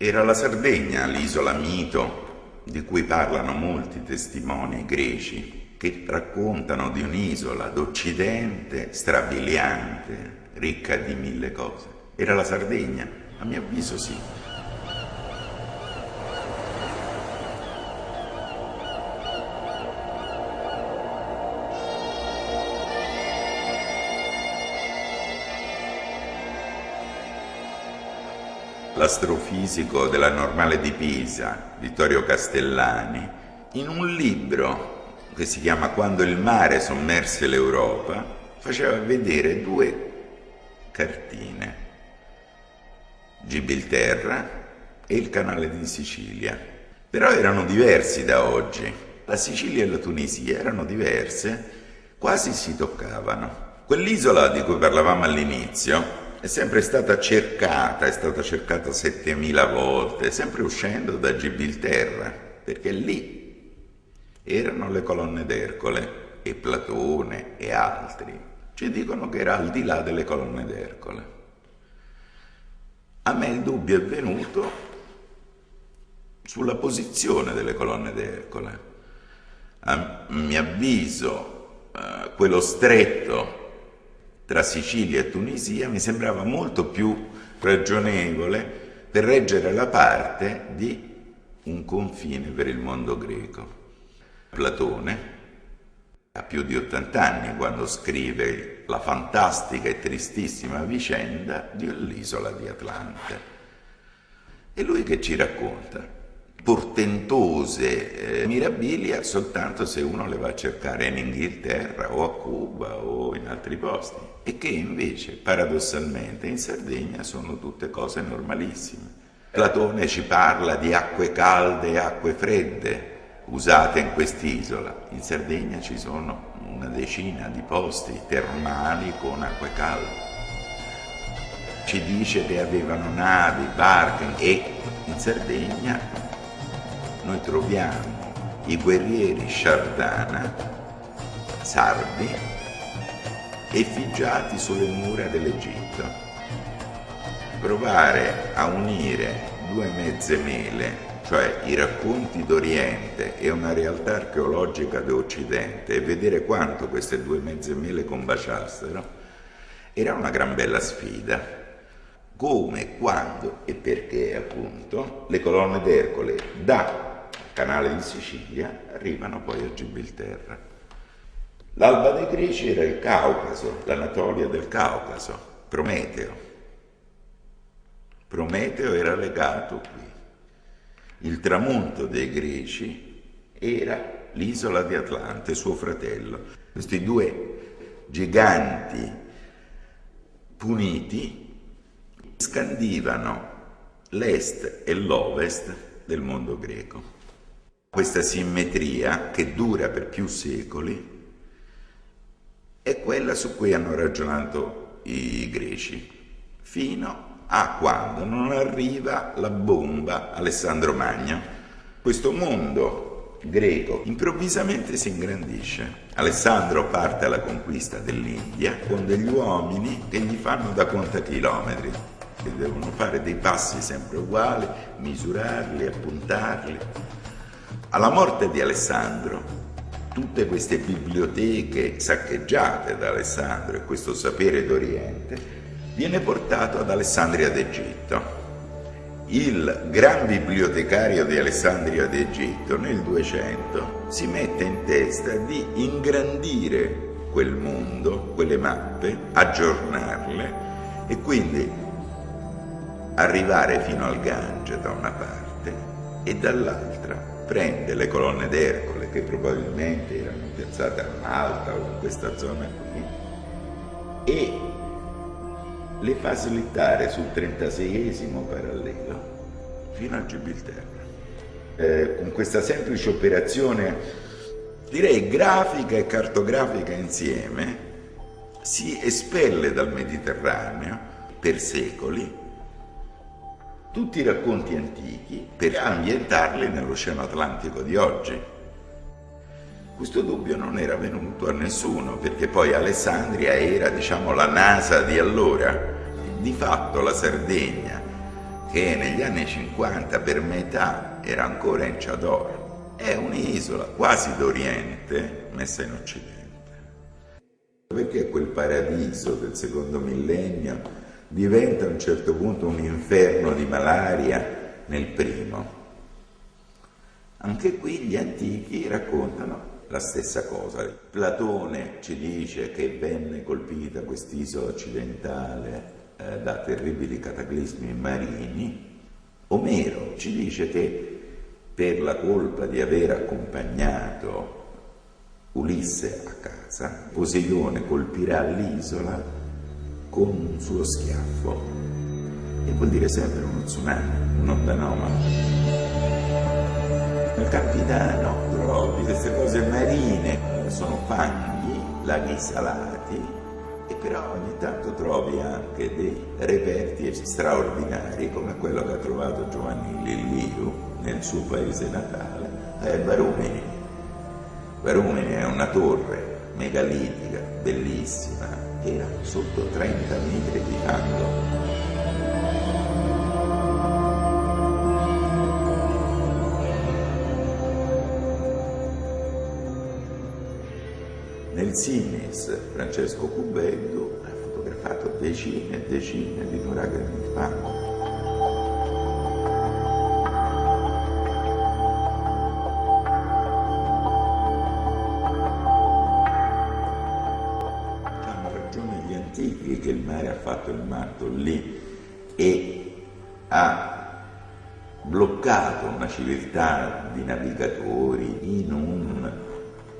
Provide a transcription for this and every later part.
Era la Sardegna l'isola mito di cui parlano molti testimoni greci, che raccontano di un'isola d'Occidente strabiliante, ricca di mille cose. Era la Sardegna? A mio avviso sì. L'astrofisico della Normale di Pisa, Vittorio Castellani, in un libro che si chiama Quando il mare sommerse l'Europa, faceva vedere due cartine, Gibilterra e il canale di Sicilia. Però erano diversi da oggi. La Sicilia e la Tunisia erano diverse, quasi si toccavano. Quell'isola di cui parlavamo all'inizio è sempre stata cercata, è stata cercata 7000 volte, sempre uscendo da Gibilterra, perché lì erano le colonne d'Ercole e Platone e altri. Ci dicono che era al di là delle colonne d'Ercole. A me il dubbio è venuto sulla posizione delle colonne d'Ercole. A mio avviso, quello stretto tra Sicilia e Tunisia mi sembrava molto più ragionevole per reggere la parte di un confine per il mondo greco. Platone ha più di 80 anni quando scrive la fantastica e tristissima vicenda dell'isola di Atlante. E lui che ci racconta? Portentose mirabilia soltanto se uno le va a cercare in Inghilterra o a Cuba o in altri posti, e che invece paradossalmente in Sardegna sono tutte cose normalissime. Platone ci parla di acque calde e acque fredde usate in quest'isola. In Sardegna ci sono una decina di posti termali con acque calde. Ci dice che avevano navi, barche, e in Sardegna noi troviamo i guerrieri Sciardana, sardi, effigiati sulle mura dell'Egitto. Provare a unire due mezze mele, cioè i racconti d'Oriente e una realtà archeologica d'Occidente, e vedere quanto queste due mezze mele combaciassero, era una gran bella sfida. Come, quando e perché, appunto, le colonne d'Ercole da Canale di Sicilia arrivano poi a Gibilterra. L'alba dei Greci era il Caucaso, l'Anatolia del Caucaso, Prometeo. Prometeo era legato qui. Il tramonto dei Greci era l'isola di Atlante, suo fratello. Questi due giganti puniti scandivano l'est e l'ovest del mondo greco. Questa simmetria, che dura per più secoli, è quella su cui hanno ragionato i greci, fino a quando non arriva la bomba Alessandro Magno. Questo mondo greco improvvisamente si ingrandisce. Alessandro parte alla conquista dell'India con degli uomini che gli fanno da contachilometri, che devono fare dei passi sempre uguali, misurarli, appuntarli. Alla morte di Alessandro, tutte queste biblioteche saccheggiate da Alessandro e questo sapere d'Oriente viene portato ad Alessandria d'Egitto. Il gran bibliotecario di Alessandria d'Egitto nel 200 si mette in testa di ingrandire quel mondo, quelle mappe, aggiornarle e quindi arrivare fino al Gange da una parte e dall'altra prende le colonne d'Ercole, che probabilmente erano piazzate a Malta o in questa zona qui, e le fa slittare sul 36esimo parallelo fino a Gibilterra. Con questa semplice operazione, direi grafica e cartografica insieme, si espelle dal Mediterraneo per secoli tutti i racconti antichi per ambientarli nell'Oceano Atlantico di oggi. Questo dubbio non era venuto a nessuno, perché poi Alessandria era, diciamo, la NASA di allora. Di fatto la Sardegna che negli anni 50 per metà era ancora in Chador. È un'isola quasi d'Oriente messa in Occidente. Perché quel paradiso del secondo millennio diventa a un certo punto un inferno di malaria nel primo? Anche qui gli antichi raccontano la stessa cosa. Platone ci dice che venne colpita quest'isola occidentale da terribili cataclismi marini. Omero ci dice che per la colpa di aver accompagnato Ulisse a casa, Poseidone colpirà l'isola con un suo schiaffo, e vuol dire sempre uno tsunami, un'onda nomade. Il capitano trovi queste cose marine, sono fanghi, laghi salati, e però ogni tanto trovi anche dei reperti straordinari, come quello che ha trovato Giovanni Lilliu nel suo paese natale, a Varumini. Varumini è una torre megalitica, bellissima, era sotto 30 metri di fango. Nel Sinis Francesco Cubeddu ha fotografato decine e decine di nuragani di fango. Hanno ragione gli antichi che il mare ha fatto il matto lì e ha bloccato una civiltà di navigatori in un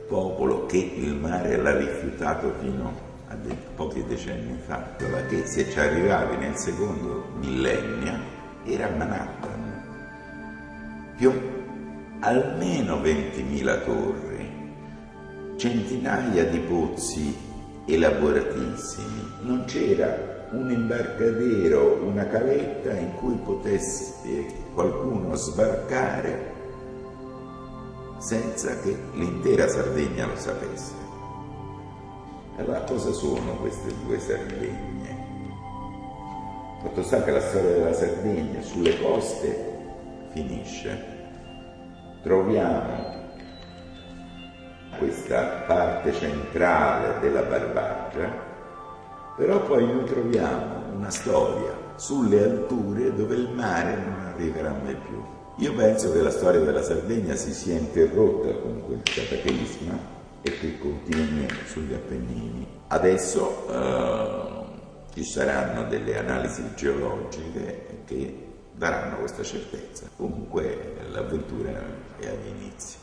popolo che il mare l'ha rifiutato fino a pochi decenni fa, che se ci arrivavi nel secondo millennio era Manhattan, almeno 20.000 torri, centinaia di pozzi elaboratissimi, non c'era un imbarcadero, una caletta in cui potesse qualcuno sbarcare senza che l'intera Sardegna lo sapesse. Allora cosa sono queste due Sardegne? Fatto sta che la storia della Sardegna sulle coste finisce. Troviamo questa parte centrale della Barbaccia, però poi noi troviamo una storia sulle alture dove il mare non arriverà mai più. Io penso che la storia della Sardegna si sia interrotta con quel cataclisma e che continui sugli Appennini. Adesso ci saranno delle analisi geologiche che daranno questa certezza. Comunque l'avventura è agli inizi.